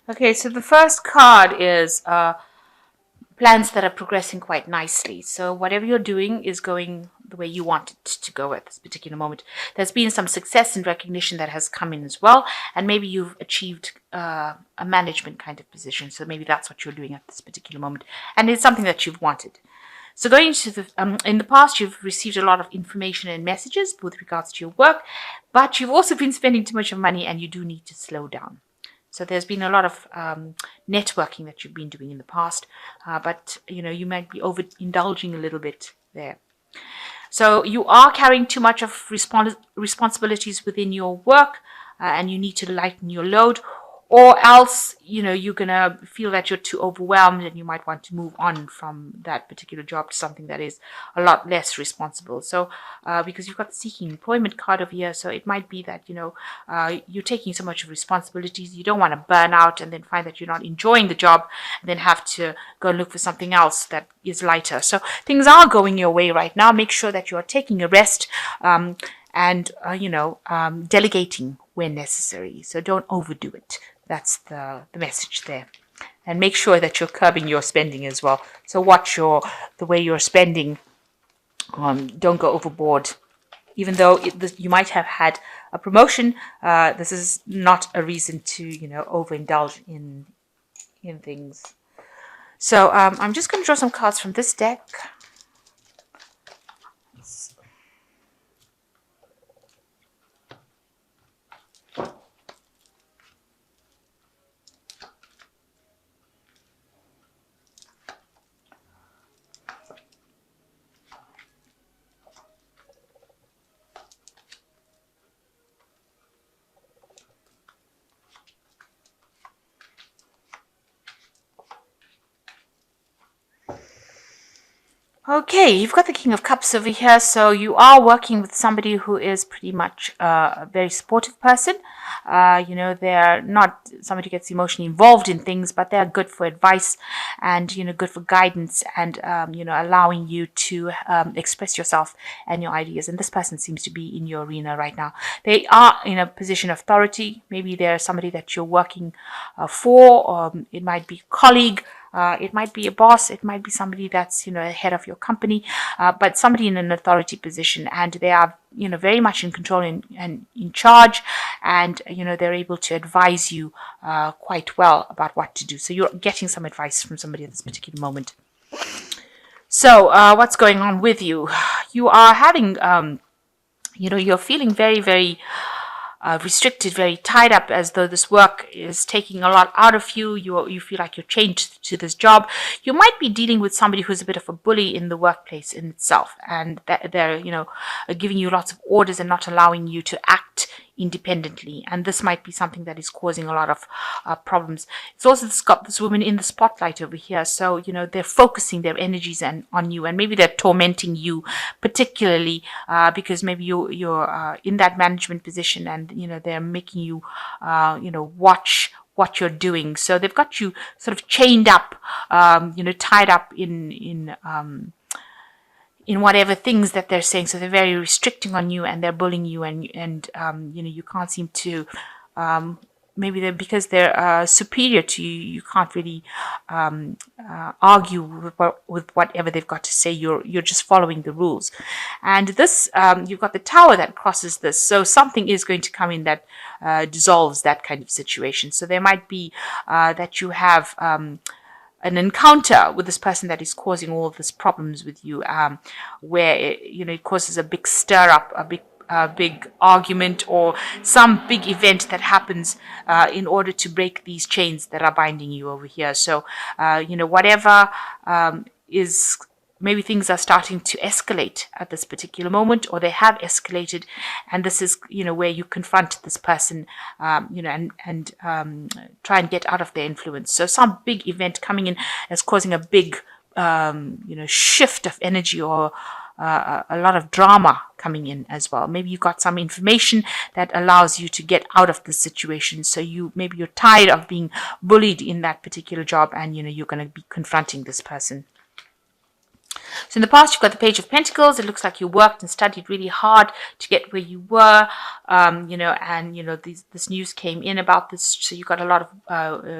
Okay, so the first card is plans that are progressing quite nicely. So whatever you're doing is going the way you want it to go at this particular moment. There's been some success and recognition that has come in as well, and maybe you've achieved a management kind of position. So maybe that's what you're doing at this particular moment, and it's something that you've wanted. So going into the in the past, you've received a lot of information and messages with regards to your work, but you've also been spending too much of money, and you do need to slow down. So there's been a lot of networking that you've been doing in the past, but you might be overindulging a little bit there. So you are carrying too much of responsibilities within your work, and you need to lighten your load, or else you're gonna feel that you're too overwhelmed and you might want to move on from that particular job to something that is a lot less responsible. So because you've got the seeking employment card over here, so it might be that you're taking so much of responsibilities, you don't want to burn out and then find that you're not enjoying the job and then have to go and look for something else that is lighter. So things are going your way right now. Make sure that you are taking a rest, and delegating when necessary. So don't overdo it. That's the message there. And make sure that you're curbing your spending as well. So watch the way you're spending. Don't go overboard. Even though you might have had a promotion, this is not a reason to overindulge in things. So I'm just going to draw some cards from this deck. Okay, you've got the King of Cups over here, so you are working with somebody who is pretty much a very supportive person. They're not somebody who gets emotionally involved in things, but they're good for advice and, good for guidance and, allowing you to express yourself and your ideas. And this person seems to be in your arena right now. They are in a position of authority. Maybe they're somebody that you're working for, or it might be a colleague. It might be a boss, it might be somebody that's, head of your company, but somebody in an authority position, and they are, very much in control and in charge, and, they're able to advise you quite well about what to do. So you're getting some advice from somebody at this particular moment. So what's going on with you? You are having, you're feeling very, very restricted, very tied up, as though this work is taking a lot out of you. You feel like you're chained to this job. You might be dealing with somebody who's a bit of a bully in the workplace in itself, and they're giving you lots of orders and not allowing you to act independently, and this might be something that is causing a lot of problems. It's also got this woman in the spotlight over here, so they're focusing their energies on you, and maybe they're tormenting you particularly because maybe you're in that management position, and they're making you watch what you're doing. So they've got you sort of chained up, tied up in whatever things that they're saying. So they're very restricting on you, and they're bullying you, and you can't seem to, maybe because they're superior to you, you can't really argue with whatever they've got to say. You're just following the rules. And this, you've got the Tower that crosses this. So something is going to come in that dissolves that kind of situation. So there might be that you have an encounter with this person that is causing all of these problems with you, where it causes a big stir up, a big argument, or some big event that happens in order to break these chains that are binding you over here. So whatever is, maybe things are starting to escalate at this particular moment, or they have escalated, and this is where you confront this person, and try and get out of their influence. So some big event coming in is causing a big shift of energy, or a lot of drama coming in as well. Maybe you got some information that allows you to get out of this situation. So maybe you're tired of being bullied in that particular job, and you're going to be confronting this person. So in the past, you've got the Page of Pentacles. It looks like you worked and studied really hard to get where you were, and this news came in about this. So you got a lot of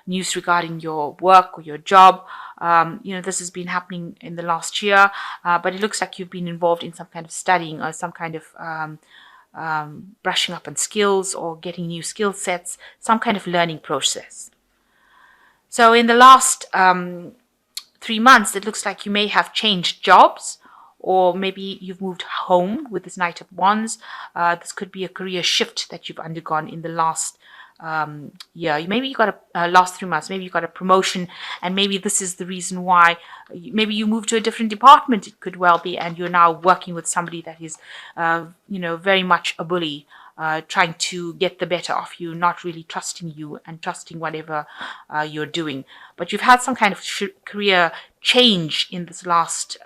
news regarding your work or your job. This has been happening in the last year, but it looks like you've been involved in some kind of studying or some kind of brushing up on skills or getting new skill sets, some kind of learning process. So in the last 3 months, it looks like you may have changed jobs, or maybe you've moved home with this Knight of Wands. This could be a career shift that you've undergone in the last year. Maybe you got a last 3 months, maybe you got a promotion, and maybe this is the reason why. Maybe you moved to a different department, it could well be, and you're now working with somebody that is very much a bully, trying to get the better of you, not really trusting you and trusting whatever you're doing. But you've had some kind of career change in this last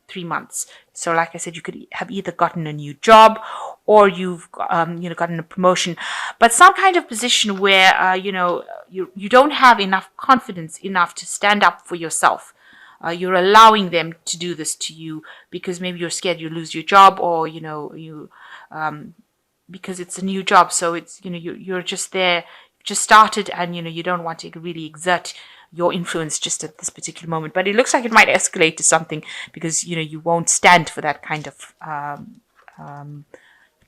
3 months. So like I said, you could have either gotten a new job or you've gotten a promotion, but some kind of position where you don't have enough confidence enough to stand up for yourself. You're allowing them to do this to you because maybe you're scared you lose your job, or because it's a new job. So it's you're just there, just started, and you don't want to really exert your influence just at this particular moment. But it looks like it might escalate to something because you won't stand for that kind of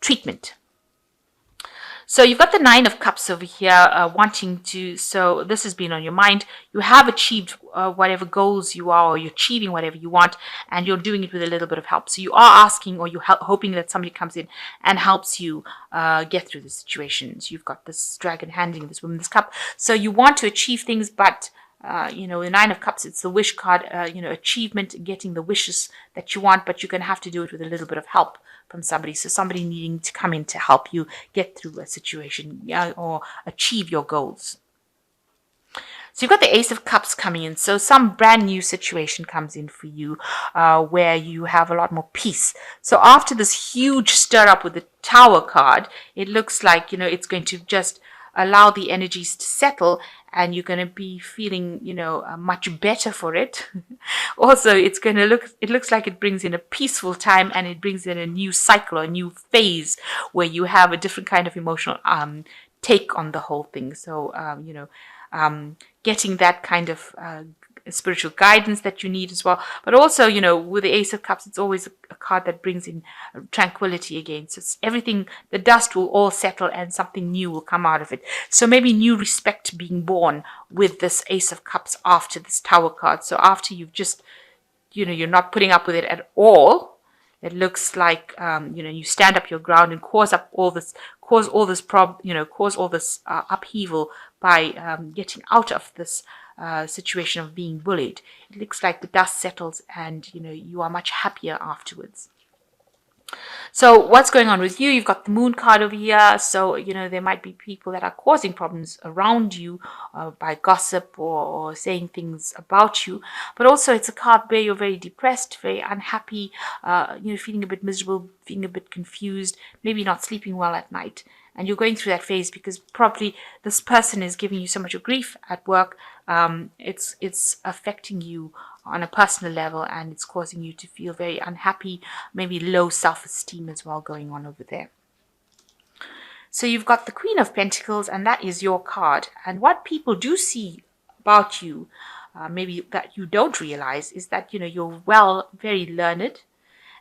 treatment. So you've got the Nine of Cups over here, wanting to, so this has been on your mind. You have achieved whatever goals you are, or you're achieving whatever you want, and you're doing it with a little bit of help. So you are asking, or you're hoping that somebody comes in and helps you get through the situations. You've got this dragon handing this woman this cup. So you want to achieve things, but the Nine of Cups, it's the wish card, achievement, getting the wishes that you want, but you're going to have to do it with a little bit of help from somebody. So somebody needing to come in to help you get through a situation, or achieve your goals. So you've got the Ace of Cups coming in. So some brand new situation comes in for you where you have a lot more peace. So after this huge stir up with the Tower card, it looks like, it's going to just allow the energies to settle, and you're going to be feeling, much better for it. Also, it looks like it brings in a peaceful time, and it brings in a new cycle or a new phase where you have a different kind of emotional take on the whole thing. So, getting that kind of spiritual guidance that you need as well. But also, with the Ace of Cups, it's always a card that brings in tranquility again. So it's everything, the dust will all settle and something new will come out of it. So maybe new respect being born with this Ace of Cups after this Tower card. So after you've just, you're not putting up with it at all, it looks like, you stand up your ground and cause all this upheaval by getting out of this situation of being bullied. It looks like the dust settles, and you are much happier afterwards. So what's going on with you? You've got the Moon card over here. So, there might be people that are causing problems around you by gossip or saying things about you. But also it's a card where you're very depressed, very unhappy, feeling a bit miserable, feeling a bit confused, maybe not sleeping well at night. And you're going through that phase because probably this person is giving you so much grief at work. It's affecting you on a personal level, and it's causing you to feel very unhappy, maybe low self-esteem as well going on over there. So you've got the Queen of Pentacles, and that is your card. And what people do see about you, maybe that you don't realize, is that, you're very learned,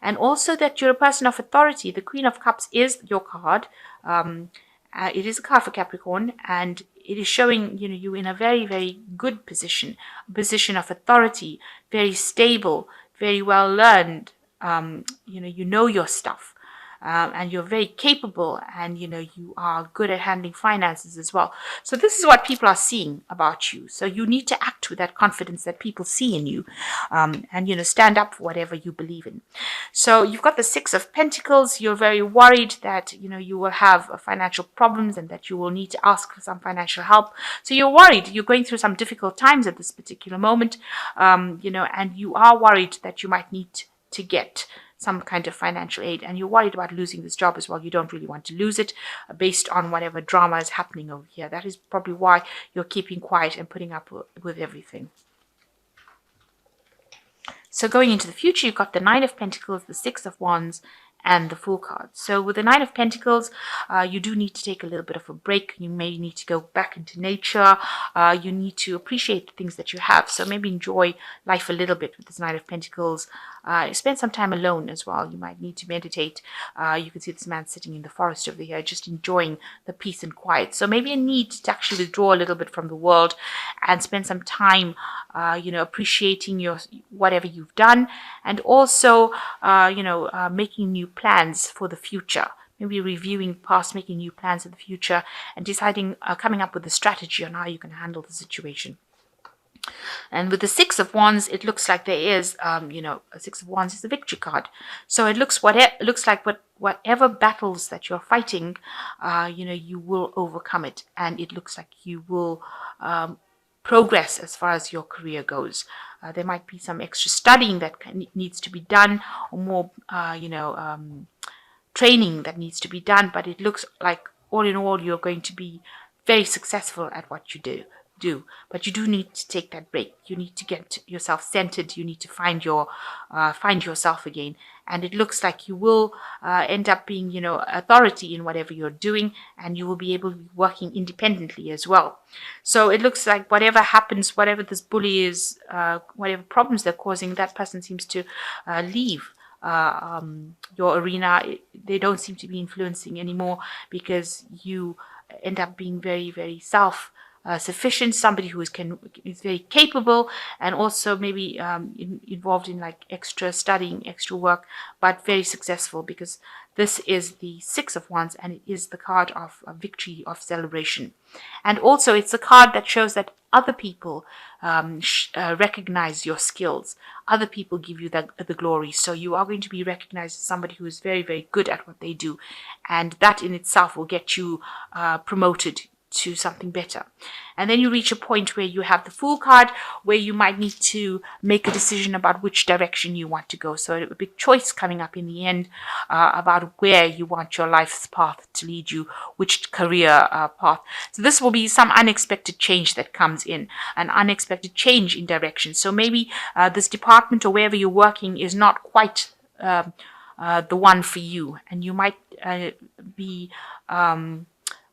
and also that you're a person of authority. The Queen of Cups is your card. It is a card for Capricorn, and it is showing you in a very, very good position, a position of authority, very stable, very well learned. You know your stuff, and you're very capable, and you are good at handling finances as well. So this is what people are seeing about you. So you need to act with that confidence that people see in you, and stand up for whatever you believe in. So you've got the Six of Pentacles. You're very worried that you will have financial problems and that you will need to ask for some financial help. So you're worried. You're going through some difficult times at this particular moment, and you are worried that you might need to get some kind of financial aid, and you're worried about losing this job as well. You don't really want to lose it based on whatever drama is happening over here. That is probably why you're keeping quiet and putting up with everything. So going into the future, you've got the Nine of Pentacles, the Six of Wands, and the Fool card. So with the Nine of Pentacles, you do need to take a little bit of a break. You may need to go back into nature. You need to appreciate the things that you have. So maybe enjoy life a little bit with this Nine of Pentacles. Spend some time alone as well. You might need to meditate. You can see this man sitting in the forest over here, just enjoying the peace and quiet. So maybe a need to actually withdraw a little bit from the world and spend some time appreciating whatever you've done, and also making new plans for the future. Maybe reviewing past, making new plans for the future, and deciding, coming up with a strategy on how you can handle the situation. And with the Six of Wands, it looks like there is, a Six of Wands is the victory card. So it looks like whatever battles that you're fighting, you will overcome it, and it looks like you will progress as far as your career goes. There might be some extra studying that needs to be done, or more, training that needs to be done. But it looks like, all in all, you're going to be very successful at what you do. But you do need to take that break. You need to get yourself centered. You need to find yourself again. And it looks like you will end up being, authority in whatever you're doing, and you will be able to be working independently as well. So it looks like whatever happens, whatever this bully is, whatever problems they're causing, that person seems to leave your arena. They don't seem to be influencing anymore, because you end up being very, very sufficient, somebody who is very capable, and also maybe involved in like extra studying, extra work, but very successful, because this is the Six of Wands, and it is the card of victory, of celebration. And also it's a card that shows that other people recognize your skills. Other people give you the glory. So you are going to be recognized as somebody who is very, very good at what they do. And that in itself will get you promoted to something better. And then you reach a point where you have the Fool card, where you might need to make a decision about which direction you want to go. So a big choice coming up in the end about where you want your life's path to lead you, which career path. So this will be some unexpected change that comes in, an unexpected change in direction. So maybe this department or wherever you're working is not quite the one for you, and you might be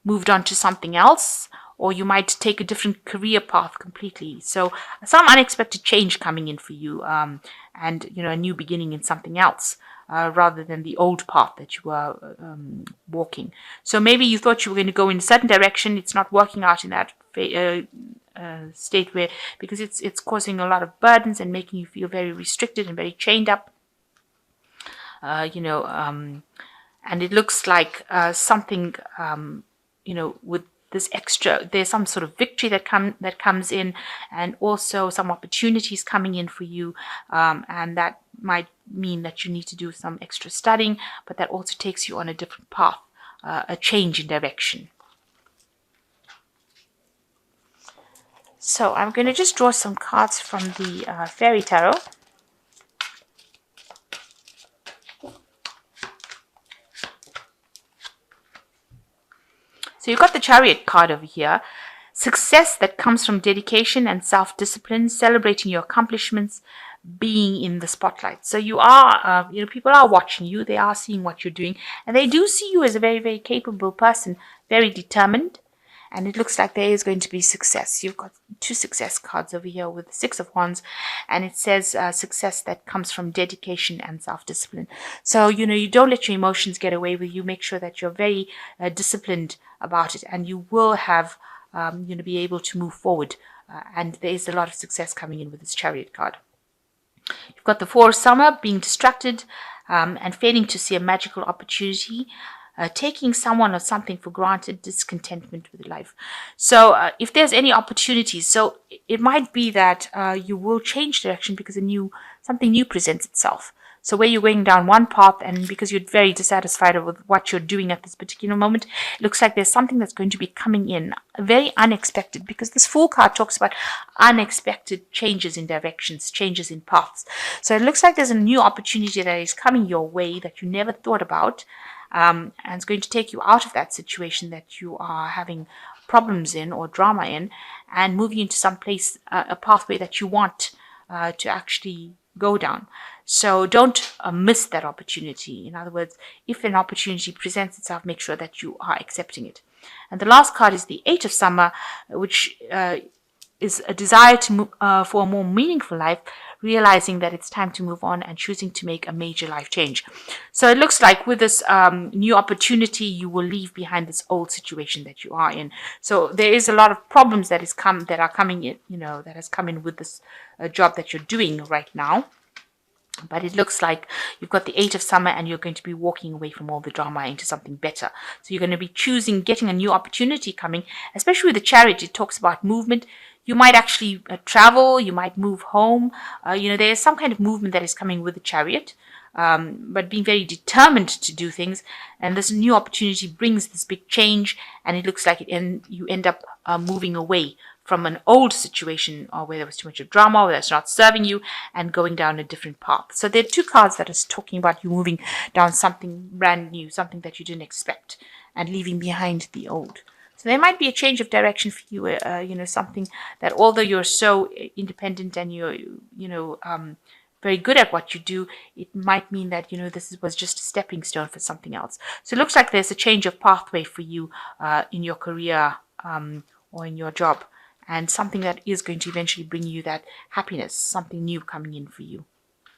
moved on to something else, or you might take a different career path completely. So some unexpected change coming in for you, and a new beginning in something else, rather than the old path that you were walking. So maybe you thought you were going to go in a certain direction. It's not working out in that state, where, because it's causing a lot of burdens and making you feel very restricted and very chained up. And it looks like something, with this extra, there's some sort of victory that comes in, and also some opportunities coming in for you, and that might mean that you need to do some extra studying, but that also takes you on a different path, a change in direction. So I'm going to just draw some cards from the Fairy Tarot. So you've got the Chariot card over here. Success that comes from dedication and self-discipline, celebrating your accomplishments, being in the spotlight. So you are, people are watching you. They are seeing what you're doing, and they do see you as a very, very capable person, very determined. And it looks like there is going to be success. You've got two success cards over here with the Six of Wands, and it says success that comes from dedication and self-discipline. So, you don't let your emotions get away with you. Make sure that you're very disciplined about it, and you will have, be able to move forward. And there is a lot of success coming in with this Chariot card. You've got the Four of Summer, being distracted and failing to see a magical opportunity. Taking someone or something for granted, discontentment with life. So if there's any opportunities, so it might be that you will change direction because something new presents itself. So where you're going down one path, and because you're very dissatisfied with what you're doing at this particular moment, it looks like there's something that's going to be coming in, very unexpected, because this Fool card talks about unexpected changes in directions, changes in paths. So it looks like there's a new opportunity that is coming your way that you never thought about. And it's going to take you out of that situation that you are having problems in or drama in, and move you into some place, a pathway that you want to actually go down. So don't miss that opportunity. In other words, if an opportunity presents itself, make sure that you are accepting it. And the last card is the Eight of Summer, which is a desire to for a more meaningful life, realizing that it's time to move on and choosing to make a major life change. So it looks like with this new opportunity, you will leave behind this old situation that you are in. So there is a lot of problems that are coming in, that has come in with this job that you're doing right now. But it looks like you've got the Eight of Summer and you're going to be walking away from all the drama into something better. So you're going to be getting a new opportunity coming, especially with the Chariot. It talks about movement. You might actually travel, you might move home. There's some kind of movement that is coming with the Chariot. But being very determined to do things. And this new opportunity brings this big change, and it looks like you end up moving away from an old situation, or where there was too much of drama, or that's not serving you, and going down a different path. So there are two cards that is talking about you moving down something brand new, something that you didn't expect, and leaving behind the old. So there might be a change of direction for you, something that, although you're so independent and you're, very good at what you do, it might mean that, this was just a stepping stone for something else. So it looks like there's a change of pathway for you in your career or in your job, and something that is going to eventually bring you that happiness, something new coming in for you.